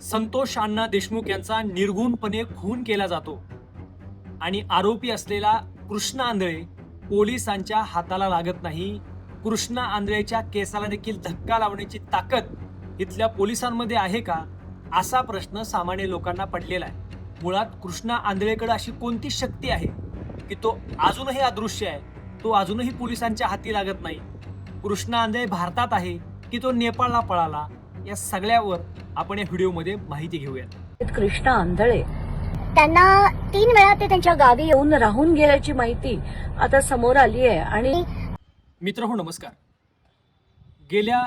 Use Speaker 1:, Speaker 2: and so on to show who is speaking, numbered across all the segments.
Speaker 1: संतोष अण्णा देशमुख यांचा निर्घुणपणे खून केला जातो आणि आरोपी असलेला कृष्णा आंधळे पोलिसांच्या हाताला लागत नाही. कृष्णा आंधळेच्या केसाला देखील धक्का लावण्याची ताकद इथल्या पोलिसांमध्ये आहे का, असा प्रश्न सामान्य लोकांना पडलेला आहे. मुळात कृष्णा आंधळेकडे अशी कोणती शक्ती आहे की तो अजूनही अदृश्य आहे, तो अजूनही पोलिसांच्या हाती लागत नाही. कृष्णा आंधळे भारतात आहे की तो नेपाळला पळाला, या सगळ्यावर आपण या व्हिडिओमध्ये माहिती घेऊयात.
Speaker 2: कृष्णा आंधळे त्यांना 3 वेळा ते त्यांच्या गावी येऊन राहून गेल्याची माहिती आता समोर आली आहे. आणि
Speaker 1: मित्रहो नमस्कार. गेल्या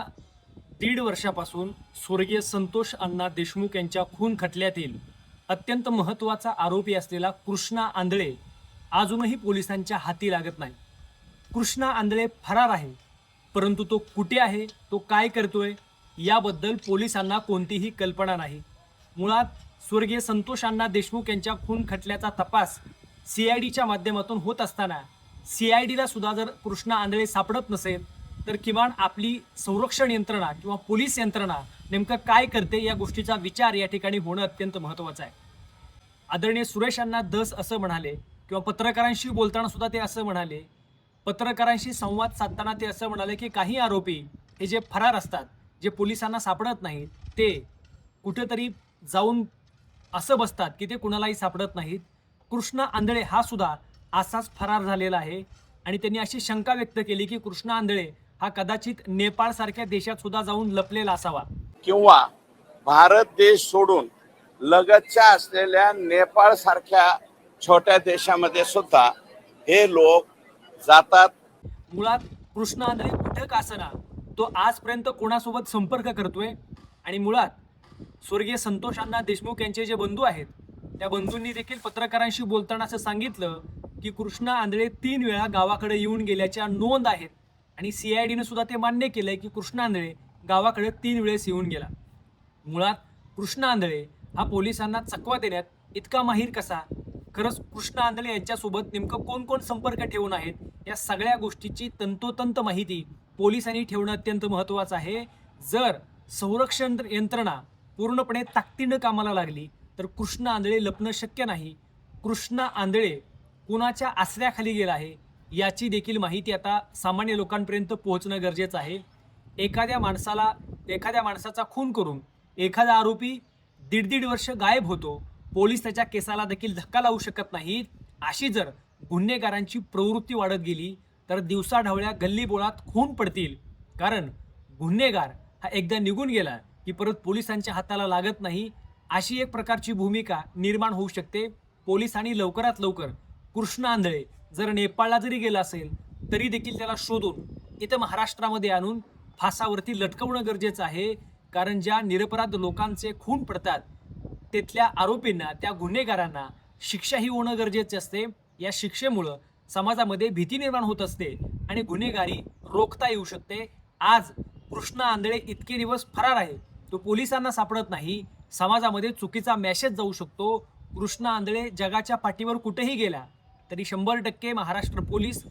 Speaker 1: 1.5 वर्षापासून स्वर्गीय संतोष अण्णा देशमुख यांच्या खून खटल्यातील अत्यंत महत्त्वाचा आरोपी असलेला कृष्णा आंधळे अजूनही पोलिसांच्या हाती लागत नाही. कृष्णा आंधळे फरार आहे, परंतु तो कुठे आहे, तो काय करतोय, याबद्दल पोलिसांना कोणतीही कल्पना नाही. मुळात स्वर्गीय संतोष अण्णा देशमुख यांच्या खून खटल्याचा तपास CIDच्या माध्यमातून होत असताना CIDला सुद्धा जर कृष्णा आंधळे सापडत नसेल तर किमान आपली संरक्षण यंत्रणा किंवा पोलीस यंत्रणा नेमकं काय करते, या गोष्टीचा विचार या ठिकाणी होणं अत्यंत महत्त्वाचं आहे. आदरणीय सुरेश अण्णा धस असं म्हणाले किंवा पत्रकारांशी बोलताना सुद्धा ते असं म्हणाले, पत्रकारांशी संवाद साधताना ते असं म्हणाले की काही आरोपी हे जे फरार असतात, जे पोलिसांना सापडत नाहीत, ते कुठेतरी जाऊन असं बसतात की ते कुणालाही सापडत नाहीत. कृष्णा आंधळे हा सुद्धा असाच फरार झालेला आहे आणि त्यांनी अशी शंका व्यक्त केली की कृष्णा आंधळे हा कदाचित नेपाळसारख्या देशात सुद्धा जाऊन लपलेला असावा
Speaker 3: किंवा भारत देश सोडून लगतच्या असलेल्या नेपाळ सारख्या छोट्या देशामध्ये सुद्धा हे लोक जातात.
Speaker 1: मुळात कृष्णा आंधळे कुठं का असना तो आजपर्यंत कोणासोबत संपर्क करतोय आणि मुळात स्वर्गीय संतोष अण्णा देशमुख यांचे जे बंधू आहेत त्या बंधूंनी देखील पत्रकारांशी बोलताना असं सांगितलं की कृष्णा आंधळे 3 वेळा गावाकडे येऊन गेल्याच्या नोंद आहेत आणि CIDने सुद्धा ते मान्य केलंय की कृष्णा आंधळे गावाकडे 3 वेळेस येऊन गेला. मुळात कृष्णा आंधळे हा पोलिसांना चकवा देण्यात इतका माहीर कसा, खरंच कृष्णा आंधळे यांच्यासोबत नेमकं कोण कोण संपर्क ठेवून आहेत, या सगळ्या गोष्टीची तंतोतंत माहिती पोलिसांनी ठेवणं अत्यंत महत्त्वाचं आहे. जर संरक्षण यंत्रणा पूर्णपणे ताकदीनं कामाला लागली तर कृष्णा आंधळे लपणं शक्य नाही. कृष्णा आंधळे कुणाच्या आसऱ्याखाली गेला आहे याची देखील माहिती आता सामान्य लोकांपर्यंत पोहोचणं गरजेचं आहे. एखाद्या माणसाचा खून करून एखादा आरोपी 1.5 वर्ष गायब होतो, पोलीस त्याच्या केसाला देखील धक्का लावू शकत नाहीत. अशी जर गुन्हेगारांची प्रवृत्ती वाढत गेली तर दिवसाढवळ्या गल्लीबोळात खून पडतील. कारण गुन्हेगार हा एकदा निघून गेला की परत पोलिसांच्या हाताला लागत नाही, अशी एक प्रकारची भूमिका निर्माण होऊ शकते. पोलिसांनी लवकरात लवकर कृष्णा आंधळे जर नेपाळला जरी गेला असेल तरी देखील त्याला शोधून इथं महाराष्ट्रामध्ये आणून फासावरती लटकवणं गरजेचं आहे. कारण ज्या निरपराध लोकांचे खून पडतात तिथल्या आरोपींना, त्या गुन्हेगारांना शिक्षाही होणं गरजेचे असते. या शिक्षेमुळं समाजामध्ये भीती निर्माण होत असते आणि गुन्हेगारी रोखता येऊ शकते. आज कृष्णा आंधळे इतके दिवस फरार आहे, तो पोलिसांना सापडत नाही, समाजामध्ये चुकीचा मेसेज जाऊ शकतो. कृष्णा आंधळे जगाच्या पाठीवर कुठेही गेला तरी 100% महाराष्ट्र पोलीस,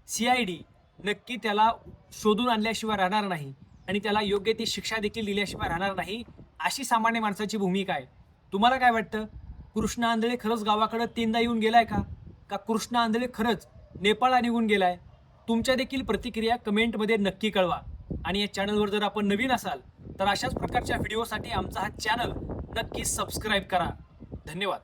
Speaker 1: CID नक्की त्याला शोधून आणल्याशिवाय राहणार नाही आणि त्याला योग्य ती शिक्षा देखील दिल्याशिवाय राहणार नाही, अशी सामान्य माणसाची भूमिका आहे. तुम्हाला काय वाटतं, कृष्णा आंधळे खरंच गावाकडे 3दा येऊन गेलाय का कृष्णा आंधळे खरंच नेपाळला निघून गेलाय? तुमच्या देखील प्रतिक्रिया कमेंटमध्ये नक्की कळवा. आणि या चॅनलवर जर आपण नवीन असाल तर अशाच प्रकारच्या व्हिडिओसाठी आमचा हा चॅनल नक्की सबस्क्राईब करा. धन्यवाद.